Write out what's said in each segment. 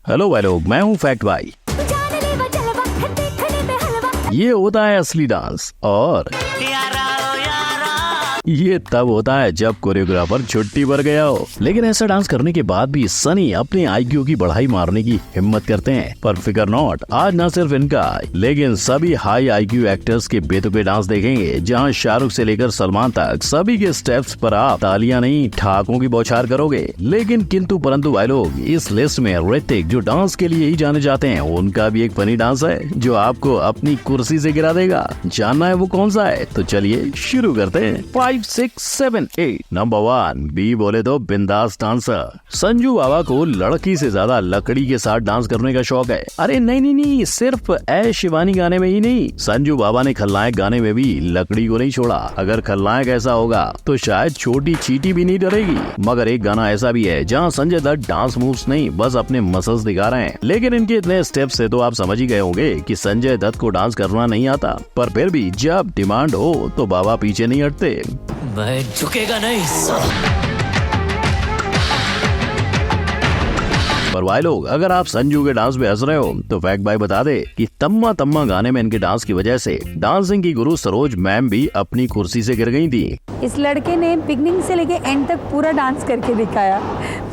Hello भाई लोग, मैं हूँ फैक्ट भाई। ये होता है असली डांस और ये तब होता है जब कोरियोग्राफर छुट्टी पर गया हो। लेकिन ऐसा डांस करने के बाद भी सनी अपने IQ की बढ़ाई मारने की हिम्मत करते हैं। पर फिकर नॉट, आज न सिर्फ इनका लेकिन सभी हाई IQ एक्टर्स के बेतुके डांस देखेंगे, जहां शाहरुख से लेकर सलमान तक सभी के स्टेप्स पर आप तालियां नहीं ठाकों की बौछार करोगे। लेकिन किंतु परंतु भाई लोग, इस लिस्ट में ऋतिक जो डांस के लिए ही जाने जाते हैं, उनका भी एक फनी डांस है जो आपको अपनी कुर्सी से गिरा देगा। जानना है वो कौन सा है? तो चलिए शुरू करते हैं। 5, 6, 7, 8। नंबर 1, बी बोले तो बिंदास डांसर। संजू बाबा को लड़की से ज्यादा लकड़ी के साथ डांस करने का शौक है। अरे नहीं, सिर्फ ऐ शिवानी गाने में ही नहीं, संजू बाबा ने खलनायक गाने में भी लकड़ी को नहीं छोड़ा। अगर खलनायक ऐसा होगा तो शायद छोटी चींटी भी नहीं डरेगी। मगर एक गाना ऐसा भी है जहाँ संजय दत्त डांस मूव्स नहीं, बस अपने मसल्स दिखा रहे हैं। लेकिन इनके इतने स्टेप्स से तो आप समझ ही गए होंगे कि संजय दत्त को डांस करना नहीं आता। पर फिर भी जब डिमांड हो तो बाबा पीछे नहीं हटते। मैं झुकेगा नहीं। पर भाई लोग, अगर आप संजू के डांस पे हंस रहे हो तो फैक्ट भाई बता दे कि तम्मा तम्मा गाने में इनके डांस की वजह से डांसिंग की गुरु सरोज मैम भी अपनी कुर्सी से गिर गई थी। इस लड़के ने बिगनिंग से लेके एंड तक पूरा डांस करके दिखाया,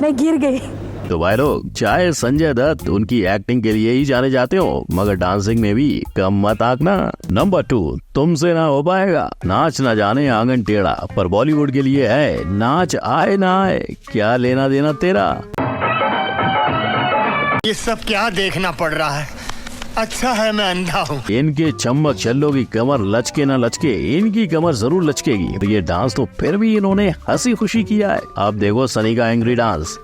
मैं गिर गई। तो भाई लोग, चाहे संजय दत्त उनकी एक्टिंग के लिए ही जाने जाते हो, मगर डांसिंग में भी कम मत आंकना। नंबर 2, तुमसे ना हो पाएगा। नाच ना जाने आंगन टेढ़ा, पर बॉलीवुड के लिए है नाच आए ना आए, क्या लेना देना तेरा। ये सब क्या देखना पड़ रहा है? अच्छा है मैं अंधा हूँ। इनके चम्मक छल्लों की कमर लचके ना लचके, इनकी कमर जरूर लचकेगी। तो ये डांस तो फिर भी इन्होंने हंसी खुशी किया है। अब देखो सनी का एंग्री डांस।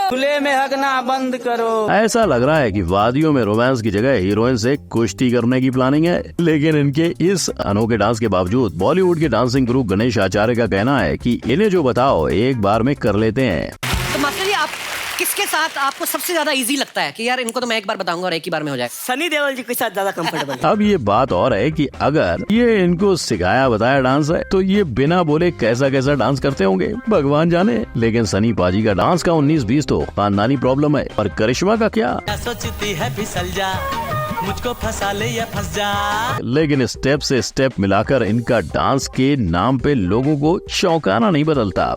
खुले में हगना बंद करो। ऐसा लग रहा है कि वादियों में रोमांस की जगह हीरोइन से कुश्ती करने की प्लानिंग है। लेकिन इनके इस अनोखे डांस के बावजूद बॉलीवुड के डांसिंग गुरु गणेश आचार्य का कहना है कि इन्हें जो बताओ एक बार में कर लेते हैं। तो मास्टर जी, आप किसके साथ आपको सबसे ज्यादा इजी लगता है कि यार इनको तो मैं एक बार बताऊंगा और एक ही बार में हो जाए? सनी देओल जी के साथ ज्यादा कंफर्टेबल। अब ये बात और है कि अगर ये इनको सिखाया बताया डांस है तो ये बिना बोले कैसा कैसा डांस करते होंगे भगवान जाने। लेकिन सनी पाजी का डांस का 19-20 तो खानदानी प्रॉब्लम है। और करिश्मा का क्या सोचती है फिसल जा, मुझको फंसा ले या फंस जा। लेकिन स्टेप से स्टेप मिलाकर इनका डांस के नाम पे लोगों को चौंकाना नहीं बदलता।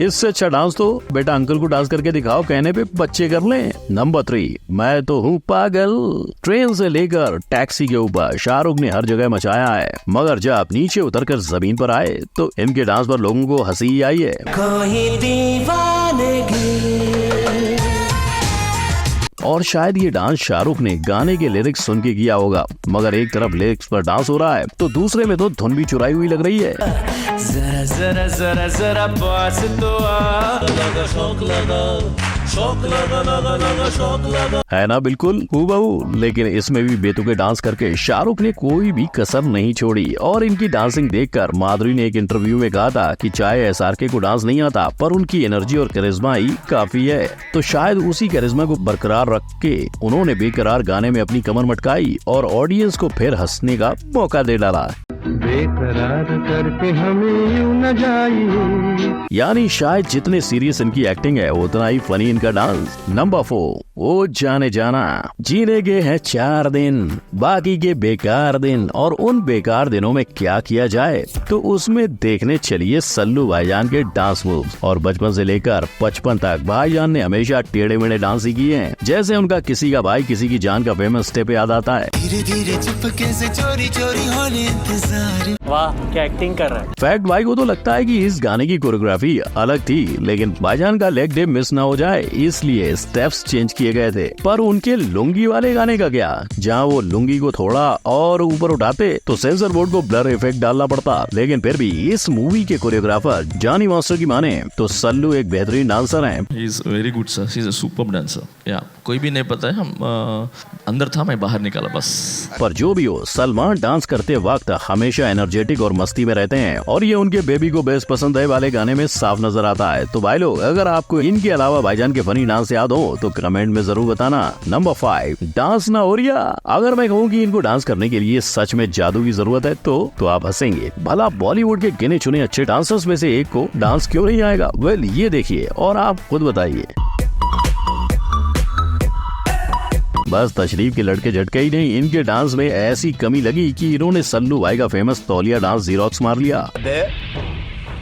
इससे अच्छा डांस तो बेटा अंकल को डांस करके दिखाओ, कहने पे बच्चे कर लें। नंबर 3, मैं तो हूँ पागल। ट्रेन से लेकर टैक्सी के ऊपर शाहरुख ने हर जगह मचाया है, मगर जब नीचे उतरकर जमीन पर आए तो इनके डांस पर लोगों को हंसी आई है। कोई दीवानगी। और शायद ये डांस शाहरुख ने गाने के लिरिक्स सुन के किया होगा, मगर एक तरफ लिरिक्स पर डांस हो रहा है तो दूसरे में तो धुन भी चुराई हुई लग रही है। जरा जरा जरा जरा पास तो आ, लगा शौक लगा, शौक लगा लगा लगा शौक लगा, है ना बिल्कुल हूबहू। लेकिन इसमें भी बेतुके डांस करके शाहरुख ने कोई भी कसर नहीं छोड़ी। और इनकी डांसिंग देखकर माधुरी ने एक इंटरव्यू में कहा था कि चाहे SRK को डांस नहीं आता, पर उनकी एनर्जी और करिश्मा ही काफी है। तो शायद उसी करिश्मा को बरकरार रख के उन्होंने बेकरार गाने में अपनी कमर मटकाई और ऑडियंस को फिर हंसने का मौका दे डाला। बेकरार करके हमें यूं न जाइए। यानी शायद जितने सीरियस इनकी एक्टिंग है उतना ही फनी इनका डांस। नंबर 4, ओ जाने जाना। जीने के हैं 4 दिन, बाकी के बेकार दिन, और उन बेकार दिनों में क्या किया जाए तो उसमें देखने चलिए सल्लू भाईजान के डांस मूव्स। और बचपन से लेकर 55 तक भाईजान ने हमेशा टेढ़े मेढ़े डांस ही किए हैं। जैसे उनका किसी का भाई किसी की जान का फेमस स्टेप याद आता है। धीरे धीरे चुपके से चोरी चोरी होने इंतजार। वाह क्या एक्टिंग कर रहा है। फैक्ट भाई को तो लगता है कि इस गाने की कोरियोग्राफी अलग थी, लेकिन भाईजान का लेग डे मिस ना हो जाए इसलिए स्टेप्स चेंज किए गए थे। पर उनके लुंगी वाले गाने का क्या, जहाँ वो लुंगी को थोड़ा और ऊपर उठाते तो सेंसर बोर्ड को ब्लर इफेक्ट डालना पड़ता। लेकिन फिर भी इस मूवी के कोरियोग्राफर जॉनी मास्टर की माने तो सल्लू एक बेहतरीन डांसर हैं। He is very good sir, he is a superb dancer. या कोई भी नहीं पता है, हम अंदर था, मैं बाहर निकाला बस। पर जो भी हो, सलमान डांस करते वक्त हमेशा एनर्जेटिक और मस्ती में रहते हैं और ये उनके बेबी को बेस्ट पसंद है वाले गाने में साफ नजर आता है। तो भाई लोग, अगर आपको इनके अलावा भाईजान के फनी डांस याद हो तो कमेंट में जरूर बताना। नंबर 5, डांस ना हो रिया। अगर मैं कहूँ कि इनको डांस करने के लिए सच में जादू की जरूरत है तो आप हंसेंगे। भला बॉलीवुड के गिने चुने अच्छे डांसर्स में से एक को डांस क्यों नहीं आएगा? वेल, ये देखिए और आप खुद बताइए। बस तशरीफ के लड़के झटके ही नहीं, इनके डांस में ऐसी कमी लगी कि इन्होंने सल्लू भाई का फेमस तौलिया डांस जीरोक्स मार लिया।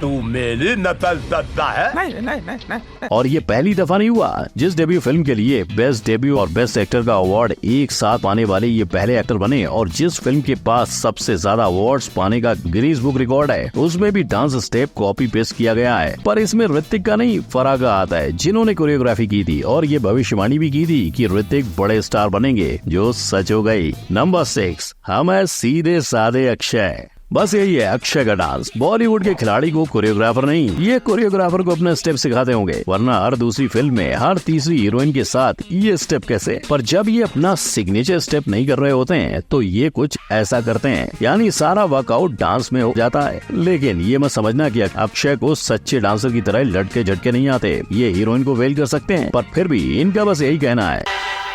तू मेरी नकल करता है? और ये पहली दफा नहीं हुआ। जिस डेब्यू फिल्म के लिए बेस्ट डेब्यू और बेस्ट एक्टर का अवार्ड एक साथ पाने वाले ये पहले एक्टर बने, और जिस फिल्म के पास सबसे ज्यादा अवार्ड्स पाने का गिनीज बुक रिकॉर्ड है, उसमें भी डांस स्टेप कॉपी पेस्ट किया गया है। पर इसमें ऋतिक का नहीं, फराह का आता है, जिन्होंने कोरियोग्राफी की थी और ये भविष्यवाणी भी की थी कि ऋतिक बड़े स्टार बनेंगे, जो सच हो गई। नंबर 6, हम है सीधे साधे अक्षय। बस यही है अक्षय का डांस। बॉलीवुड के खिलाड़ी को कोरियोग्राफर नहीं, ये कोरियोग्राफर को अपने स्टेप सिखाते होंगे, वरना हर दूसरी फिल्म में हर तीसरी हीरोइन के साथ ये स्टेप कैसे? पर जब ये अपना सिग्नेचर स्टेप नहीं कर रहे होते हैं तो ये कुछ ऐसा करते हैं, यानी सारा वर्कआउट डांस में हो जाता है। लेकिन ये मत समझना कि अक्षय को सच्चे डांसर की तरह लटके झटके नहीं आते। ये हीरोइन को फेल कर सकते हैं, पर फिर भी इनका बस यही कहना है,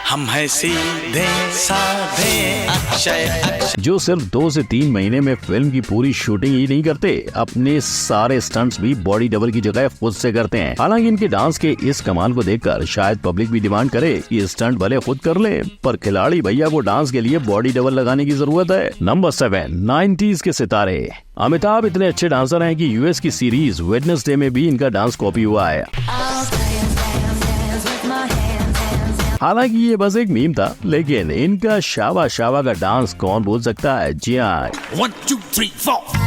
हम है सीधे साधे अक्षय। जो सिर्फ 2 से 3 महीने में फिल्म की पूरी शूटिंग ही नहीं करते, अपने सारे स्टंट्स भी बॉडी डबल की जगह खुद से करते हैं। हालांकि इनके डांस के इस कमाल को देखकर शायद पब्लिक भी डिमांड करे कि स्टंट भले खुद कर ले, पर खिलाड़ी भैया को डांस के लिए बॉडी डबल लगाने की जरूरत है। नंबर 7, 90s के सितारे। अमिताभ इतने अच्छे डांसर हैं कि यूएस की सीरीज वेडनेसडे में भी इनका डांस कॉपी हुआ है। हालांकि ये बस एक मीम था, लेकिन इनका शावा शावा का डांस कौन भूल सकता है? जी हाँ, 1 2 3 4।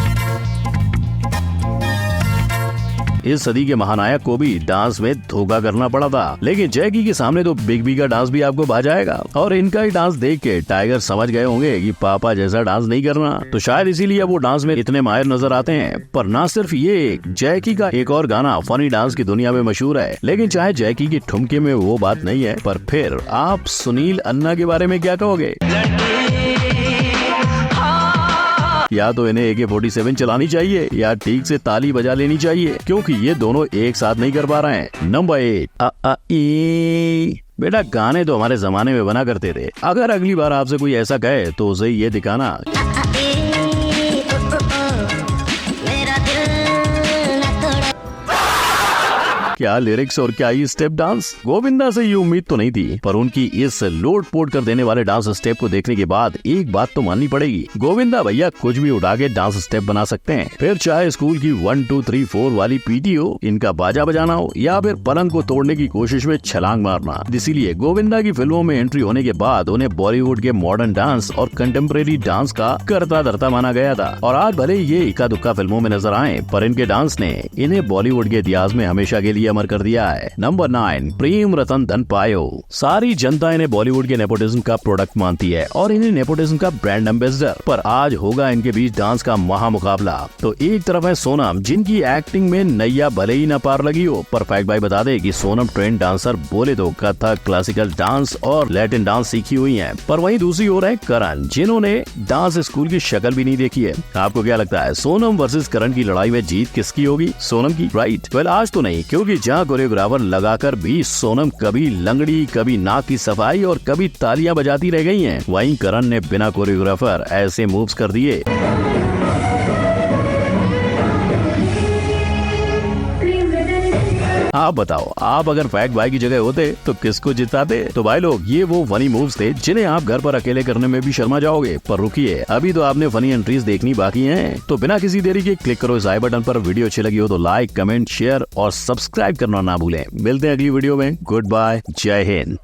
इस सदी के महानायक को भी डांस में धोखा करना पड़ा था, लेकिन जैकी के सामने तो बिग बी का डांस भी आपको भा जाएगा। और इनका ही डांस देख के टाइगर समझ गए होंगे कि पापा जैसा डांस नहीं करना, तो शायद इसीलिए वो डांस में इतने माहिर नजर आते हैं। पर ना सिर्फ ये, जैकी का एक और गाना फनी डांस की दुनिया में मशहूर है। लेकिन चाहे जैकी की ठुमके में वो बात नहीं है, पर फिर आप सुनील अन्ना के बारे में क्या कहोगे? या तो इन्हें AK-47 चलानी चाहिए या ठीक से ताली बजा लेनी चाहिए, क्योंकि ये दोनों एक साथ नहीं कर पा रहे हैं। नंबर 8, बेटा गाने तो हमारे जमाने में बना करते थे। अगर अगली बार आपसे कोई ऐसा कहे तो उसे ये दिखाना। क्या लिरिक्स और क्या ही स्टेप डांस। गोविंदा से ये उम्मीद तो नहीं थी, पर उनकी इस लोट पोट कर देने वाले डांस स्टेप को देखने के बाद एक बात तो माननी पड़ेगी, गोविंदा भैया कुछ भी उठा के डांस स्टेप बना सकते हैं। फिर चाहे स्कूल की 1 2 3 4 वाली पीटी हो, इनका बाजा बजाना हो, या फिर पलंग को तोड़ने की कोशिश में छलांग मारना। इसीलिए गोविंदा की फिल्मों में एंट्री होने के बाद उन्हें बॉलीवुड के मॉडर्न डांस और कंटेम्प्रेरी डांस का करता धरता माना गया था। और आज भले ये इक्का दुक्का फिल्मों में नजर आए, पर इनके डांस ने इन्हें बॉलीवुड के इतिहास में हमेशा के लिए अमर कर दिया है। नंबर 9, प्रेम रतन धन पायो। सारी जनता इन्हें बॉलीवुड के नेपोटिज्म का प्रोडक्ट मानती है और इन्हें नेपोटिज्म का ब्रांड एम्बेसडर। पर आज होगा इनके बीच डांस का महामुकाबला। तो एक तरफ है सोनम, जिनकी एक्टिंग में नैया भले ही न पार लगी हो, पर फैक्ट भाई बता दे कि सोनम ट्रेंड डांसर बोले तो कथक, क्लासिकल डांस और लैटिन डांस सीखी हुई है। पर वहीं दूसरी ओर है करण, जिन्होंने डांस स्कूल की शक्ल भी नहीं देखी है। आपको क्या लगता है, सोनम वर्सेस करण की लड़ाई में जीत किसकी होगी? सोनम की, राइट? वेल, आज तो नहीं, क्योंकि जहाँ कोरियोग्राफर लगाकर भी सोनम कभी लंगड़ी, कभी नाक की सफाई और कभी तालियां बजाती रह गई हैं, वहीं करण ने बिना कोरियोग्राफर ऐसे मूव्स कर दिए। आप बताओ, आप अगर फैक्ट भाई की जगह होते तो किसको जिताते? तो भाई लोग, ये वो फनी मूव्स थे जिन्हें आप घर पर अकेले करने में भी शर्मा जाओगे। पर रुकिए, अभी तो आपने फनी एंट्रीज देखनी बाकी हैं। तो बिना किसी देरी के क्लिक करो इस आई बटन पर। वीडियो अच्छी लगी हो तो लाइक, कमेंट, शेयर और सब्सक्राइब करना ना भूलें। मिलते हैं अगली वीडियो में। गुड बाय, जय हिंद।